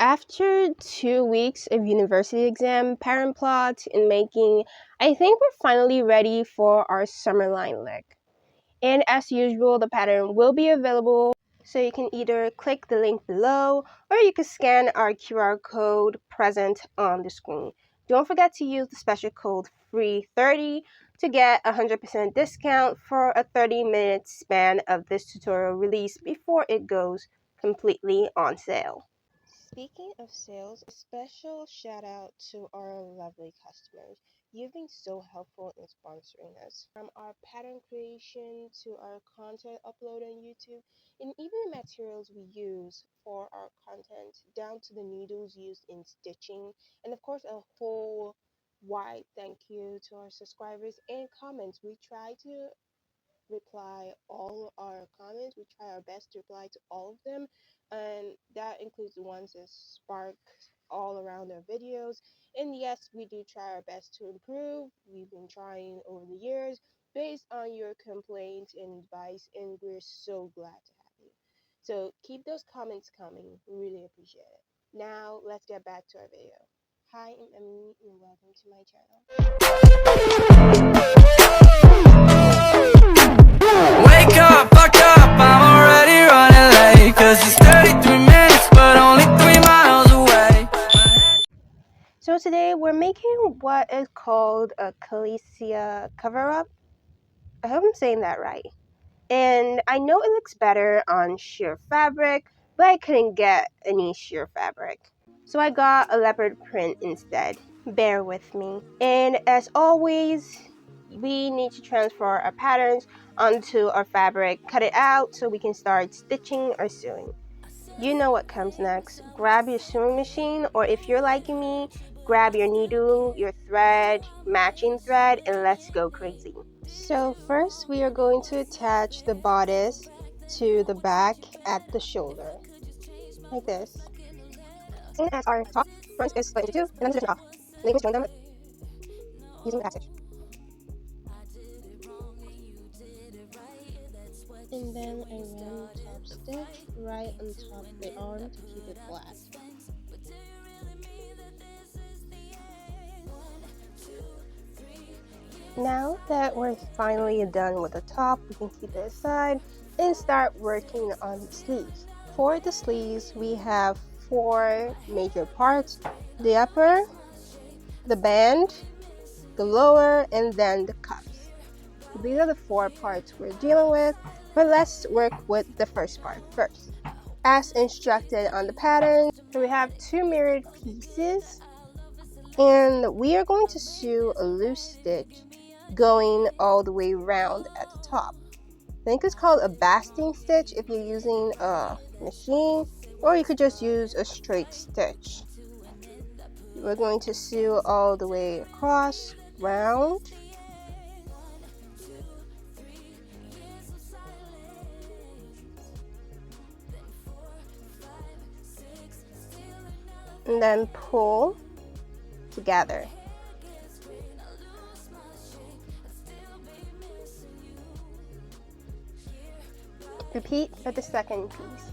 After 2 weeks of university exam, parent plot, and making, I think we're finally ready for our summer line look. And as usual, the pattern will be available, so you can either click the link below or you can scan our QR code present on the screen. Don't forget to use the special code FREE30 to get 100% discount for a 30-minute span of this tutorial release before it goes completely on sale. Speaking of sales, a special shout out to our lovely customers. You've been so helpful in sponsoring us. From our pattern creation to our content upload on YouTube, and even the materials we use for our content, down to the needles used in stitching, and of course, a whole wide thank you to our subscribers and comments. We try to reply all our comments. We try our best to reply to all of them, and that includes the ones that spark all around our videos. And yes, we do try our best to improve. We've been trying over the years based on your complaints and advice, and we're so glad to have you. So keep those comments coming. We really appreciate it. Now let's get back to our video. Hi, I'm Emily and welcome to my channel. Wake up, fuck up, I'm already running late. Cause it's 33 minutes, but only 3 miles away. So today we're making what is called a Callisia cover-up. I hope I'm saying that right. And I know it looks better on sheer fabric, but I couldn't get any sheer fabric. So I got a leopard print instead. Bear with me. And as always, we need to transfer our patterns onto our fabric, cut it out so we can start stitching or sewing. You know what comes next. Grab your sewing machine, or if you're like me, grab your needle, your thread, matching thread, and let's go crazy. So first we are going to attach the bodice to the back at the shoulder, like this. And as our top front is split into two, and then position off. Then you can join them using the back stitch. And then I run top stitch right on top of the arm to keep it flat. Now that we're finally done with the top, we can keep it aside and start working on the sleeves. For the sleeves, we have 4 major parts: the upper, the band, the lower, and then the cuffs. These are the 4 parts we're dealing with, but let's work with the first part first. As instructed on the pattern, so we have 2 mirrored pieces, and we are going to sew a loose stitch going all the way around at the top. I think it's called a basting stitch if you're using a machine, or you could just use a straight stitch. We're going to sew all the way across, round. And then pull together. Repeat for the second piece.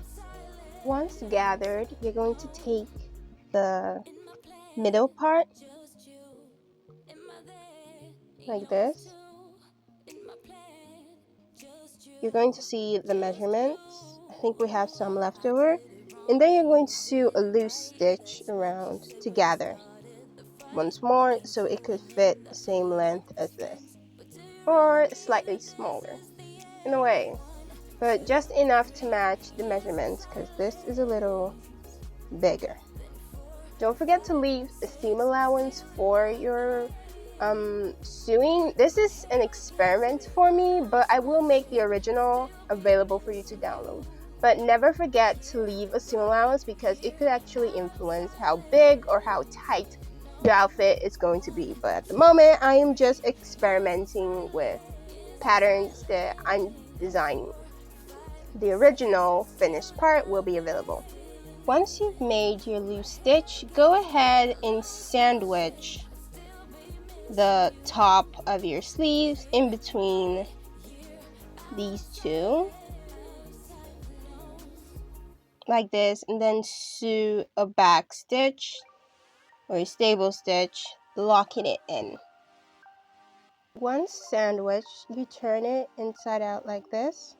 Once gathered, you're going to take the middle part like this. You're going to see the measurements. I think we have some left over. And then you're going to sew a loose stitch around to gather once more so it could fit the same length as this, or slightly smaller in a way, but just enough to match the measurements because this is a little bigger. Don't forget to leave a seam allowance for your sewing. This is an experiment for me, but I will make the original available for you to download. But never forget to leave a seam allowance because it could actually influence how big or how tight your outfit is going to be. But at the moment, I am just experimenting with patterns that I'm designing. The original finished part will be available. Once you've made your loose stitch, go ahead and sandwich the top of your sleeves in between these two. like this, and then sew a back stitch or a stable stitch, locking it in. Once sandwiched, you turn it inside out like this,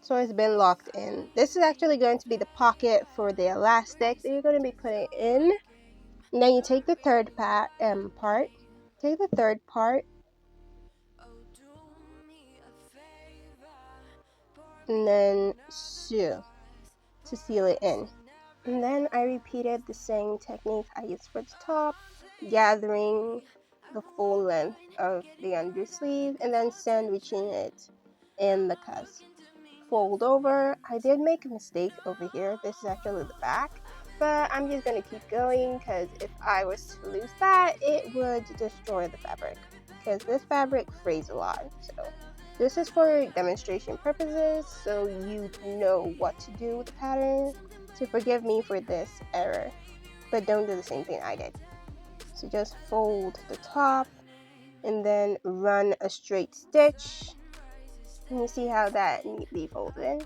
so it's been locked in. This is actually going to be the pocket for the elastic that you're going to be putting in. And then you take the third part, and then sew to seal it in. And then I repeated the same technique I used for the top, gathering the full length of the undersleeve and then sandwiching it in the cuff. Fold over. I did make a mistake over here. This is actually the back, but I'm just gonna keep going because if I was to lose that, it would destroy the fabric because this fabric frays a lot. So this is for demonstration purposes, so you know what to do with the pattern. So forgive me for this error, but don't do the same thing I did. So just fold the top and then run a straight stitch. And you see how that neatly folds in.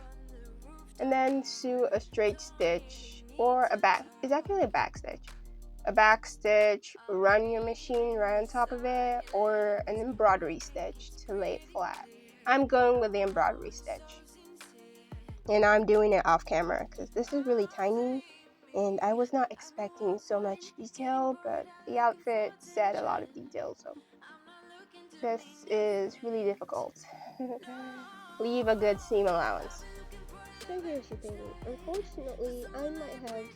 And then sew a straight stitch or a back. It's actually a back stitch. A back stitch, run your machine right on top of it, or an embroidery stitch to lay it flat. I'm going with the embroidery stitch. And I'm doing it off camera because this is really tiny and I was not expecting so much detail, but the outfit said a lot of detail, so this is really difficult. Leave a good seam allowance. So here's the thing, unfortunately I might have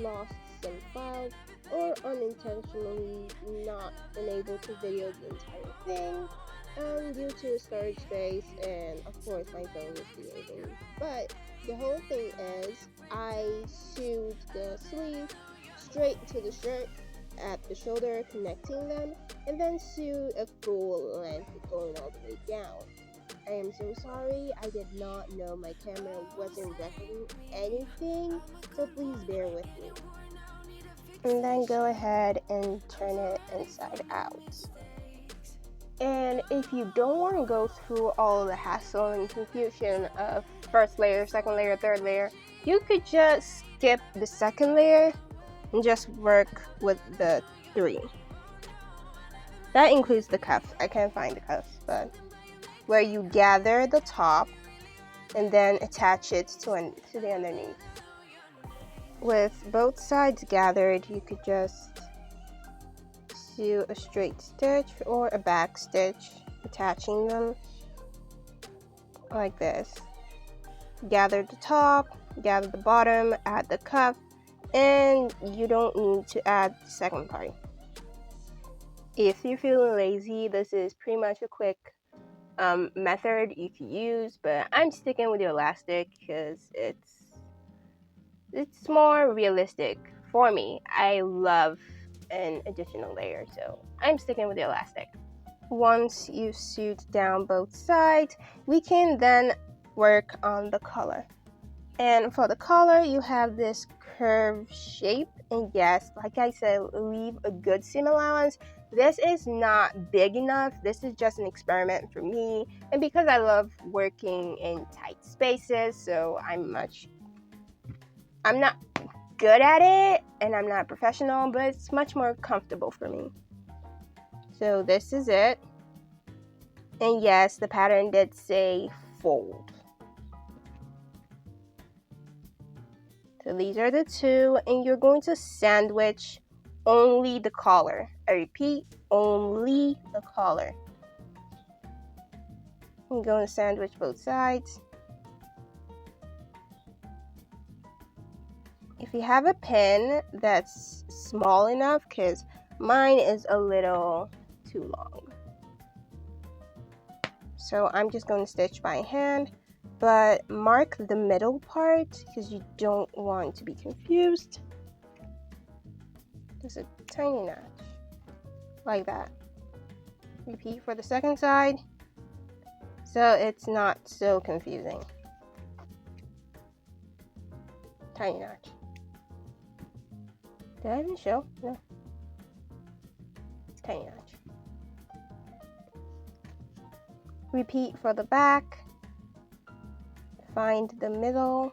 lost some files or unintentionally not been able to video the entire thing due to storage space and of course my phone is behaving. But the whole thing is I sewed the sleeve straight to the shirt at the shoulder, connecting them, and then sewed a full length going all the way down. I am so sorry, I did not know my camera wasn't recording anything, so please bear with me. And then go ahead and turn it inside out. And if you don't want to go through all the hassle and confusion of first layer, second layer, third layer, you could just skip the second layer and just work with the 3. That includes the cuff. I can't find the cuff, but where you gather the top and then attach it to the underneath. With both sides gathered, you could just sew a straight stitch or a back stitch, attaching them like this. Gather the top, gather the bottom, add the cuff, and you don't need to add the second part. If you're feeling lazy, this is pretty much a quick method you can use, but I'm sticking with the elastic because it's more realistic for me. I love an additional layer, so I'm sticking with the elastic. Once you've sewed down both sides, we can then work on the collar. And for the collar, you have this curved shape, and yes, like I said, leave a good seam allowance. This is not big enough. This is just an experiment for me, and because I love working in tight spaces, so I'm not good at it and I'm not professional, but it's much more comfortable for me. So this is it. And yes, the pattern did say fold. So these are the 2, and you're going to sandwich only the collar. I repeat, only the collar. I'm going to sandwich both sides. If you have a pin that's small enough, because mine is a little too long. So I'm just going to stitch by hand, but mark the middle part because you don't want to be confused. Just a tiny notch, like that. Repeat for the second side, so it's not so confusing. Tiny notch. Did I even show? No. It's tiny notch. Repeat for the back. Find the middle.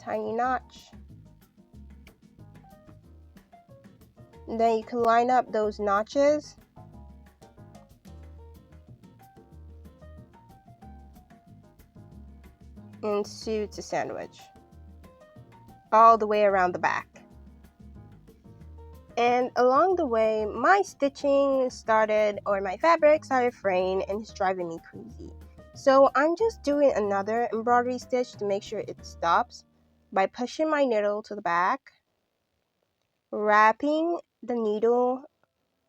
tiny notch. And then you can line up those notches. And sew to sandwich all the way around the back. And along the way, my stitching started, or my fabric started fraying, and it's driving me crazy. So I'm just doing another embroidery stitch to make sure it stops by pushing my needle to the back, wrapping the needle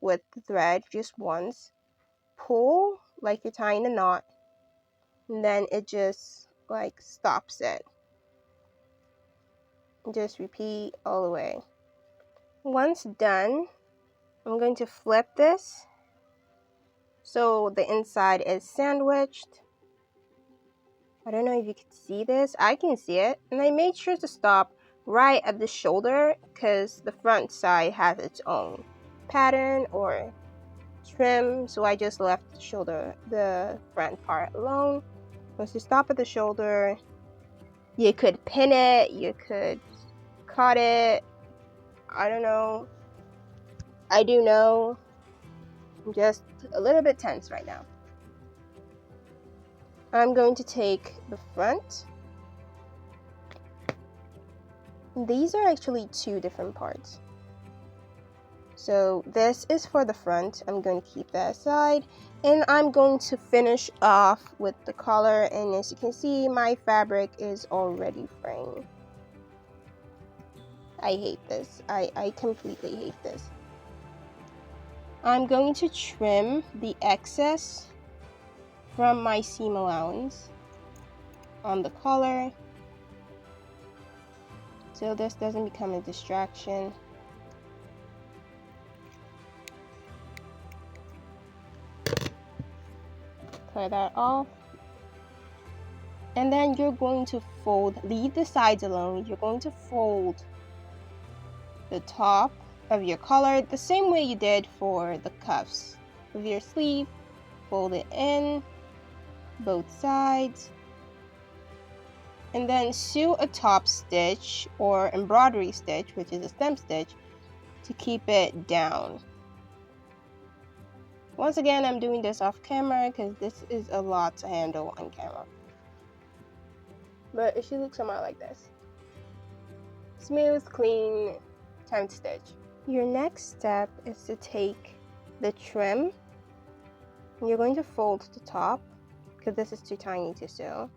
with the thread just once, pull like you're tying a knot, and then it just like stops it. Just repeat all the way. Once done, I'm going to flip this so the inside is sandwiched. I don't know if you can see this. I can see it. And I made sure to stop right at the shoulder because the front side has its own pattern or trim. So I just left the front part alone. Once you stop at the shoulder, you could pin it, you could cut it. I don't know. I do know. I'm just a little bit tense right now. I'm going to take the front. These are actually two different parts. So this is for the front. I'm going to keep that aside. And I'm going to finish off with the collar. And as you can see, my fabric is already fraying. I hate this. I completely hate this. I'm going to trim the excess from my seam allowance on the collar so this doesn't become a distraction. Clear that off. And then you're going to fold, leave the sides alone. You're going to fold the top of your collar the same way you did for the cuffs of your sleeve. Fold it in both sides. And then sew a top stitch or embroidery stitch, which is a stem stitch, to keep it down. Once again, I'm doing this off camera because this is a lot to handle on camera. But it should look somewhat like this. Smooth, clean, time to stitch. Your next step is to take the trim. You're going to fold the top because this is too tiny to sew.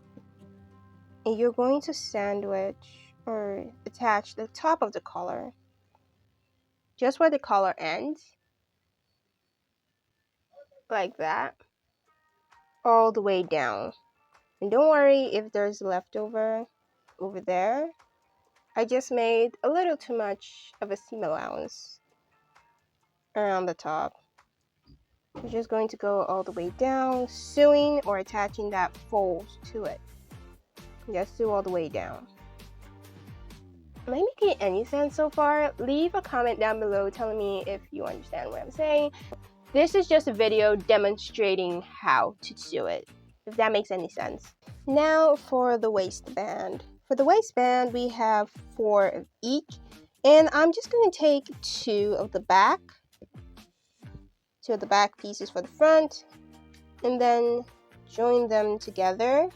And you're going to sandwich or attach the top of the collar just where the collar ends, like that, all the way down. And don't worry if there's leftover over there. I just made a little too much of a seam allowance around the top. We're just going to go all the way down, sewing or attaching that fold to it. Just sew all the way down. Am I making any sense so far? Leave a comment down below telling me if you understand what I'm saying. This is just a video demonstrating how to sew it, if that makes any sense. Now for the waistband. For the waistband, we have 4 of each, and I'm just going to take 2 of the back pieces for the front, and then join them together.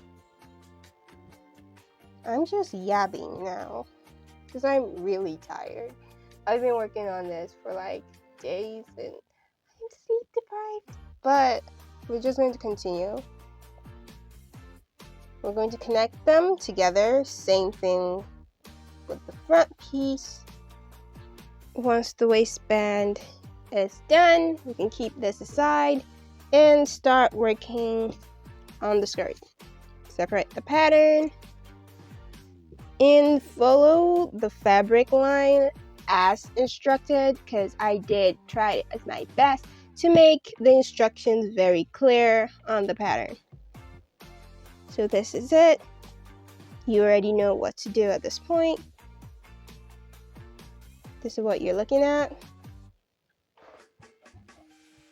I'm just yabbing now because I'm really tired. I've been working on this for like days and I'm sleep deprived. But we're just going to continue. We're going to connect them together. Same thing with the front piece. Once the waistband is done, we can keep this aside and start working on the skirt. Separate the pattern and follow the fabric line as instructed because I did try as my best to make the instructions very clear on the pattern. So this is it. You already know what to do at this point. This is what you're looking at.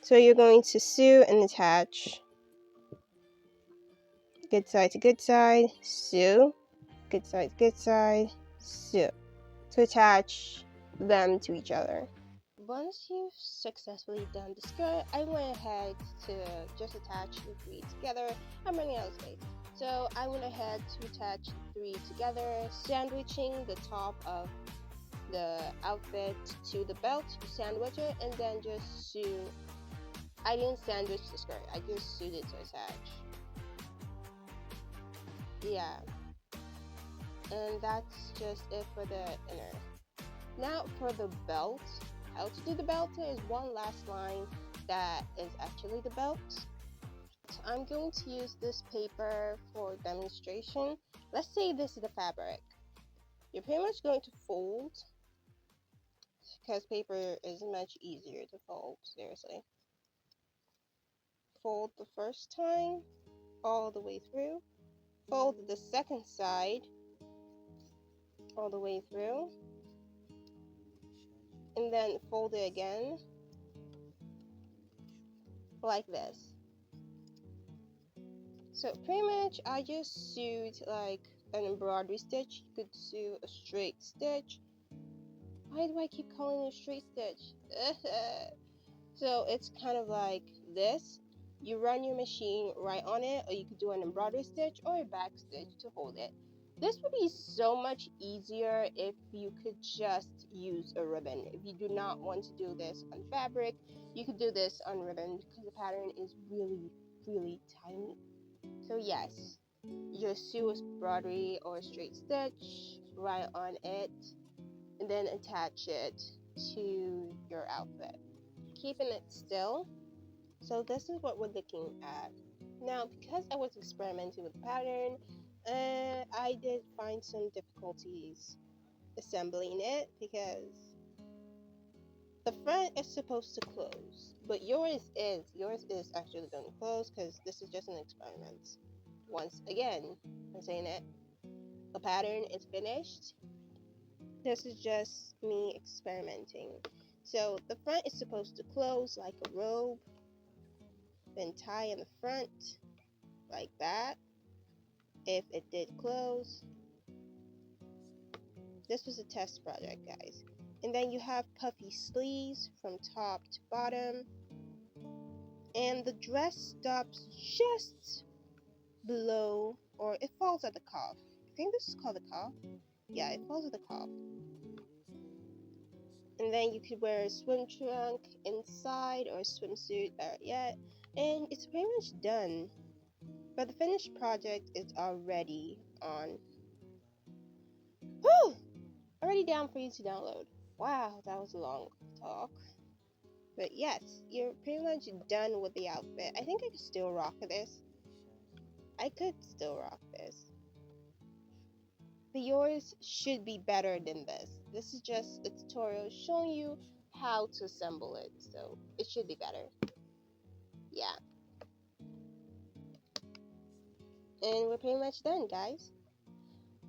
So you're going to sew and attach good side to good side, sew, good side, so to attach them to each other. Once you've successfully done the skirt, I went ahead to just attach the three together. I'm running out of space. So I went ahead to attach the three together, sandwiching the top of the outfit to the belt, sandwich it, and then just sew. I didn't sandwich the skirt, I just sewed it to attach. Yeah, and that's just it for the inner. Now for the belt, how to do the belt is one last line that is actually the belt. I'm going to use this paper for demonstration. Let's say this is the fabric. You're pretty much going to fold, because paper is much easier to fold, seriously. Fold the first time all the way through, fold the second side all the way through, and then fold it again like this. So pretty much I just sewed like an embroidery stitch. You could sew a straight stitch. Why do I keep calling it a straight stitch? So it's kind of like this. You run your machine right on it, or you could do an embroidery stitch or a back stitch to hold it. This would be so much easier if you could just use a ribbon. If you do not want to do this on fabric, you could do this on ribbon because the pattern is really, really tiny. So yes, just sew a embroidery or a straight stitch right on it, and then attach it to your outfit, keeping it still. So this is what we're looking at. Now, because I was experimenting with the pattern, I did find some difficulties assembling it because the front is supposed to close, but yours is actually going to close because this is just an experiment. Once again, I'm saying it, the pattern is finished. This is just me experimenting. So the front is supposed to close like a robe, then tie in the front like that. If it did close, this was a test project, guys. And then you have puffy sleeves from top to bottom, and the dress stops just below, or it falls at the cuff. I think this is called the cuff. Yeah, it falls at the cuff. And then you could wear a swim trunk inside or a swimsuit, better yet, and it's pretty much done. But the finished project is already on. Whew! Already down for you to download. Wow, that was a long talk. But yes, you're pretty much done with the outfit. I think I could still rock this. I could still rock this. But yours should be better than this. This is just a tutorial showing you how to assemble it, so it should be better. Yeah. And we're pretty much done, guys.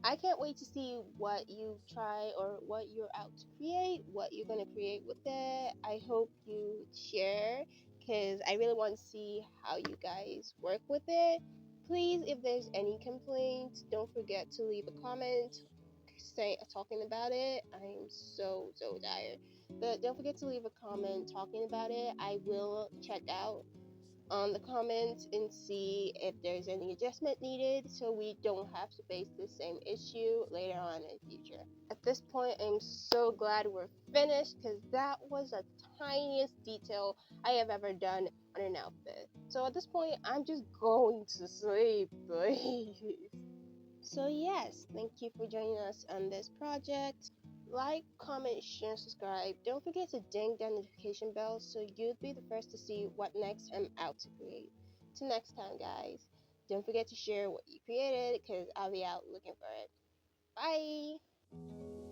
I can't wait to see what you try or what you're out to create, what you're going to create with it. I hope you share because I really want to see how you guys work with it. Please, if there's any complaints, don't forget to leave a comment talking about it. I'm so tired. But don't forget to leave a comment talking about it. I will check out on the comments and see if there's any adjustment needed so we don't have to face the same issue later on in the future. At this point, I'm so glad we're finished because that was the tiniest detail I have ever done on an outfit. So at this point, I'm just going to sleep, please. So yes, thank you for joining us on this project. Like, comment, share, and subscribe. Don't forget to ding that notification bell so you'll be the first to see what next I'm out to create. Till next time, guys. Don't forget to share what you created because I'll be out looking for it. Bye!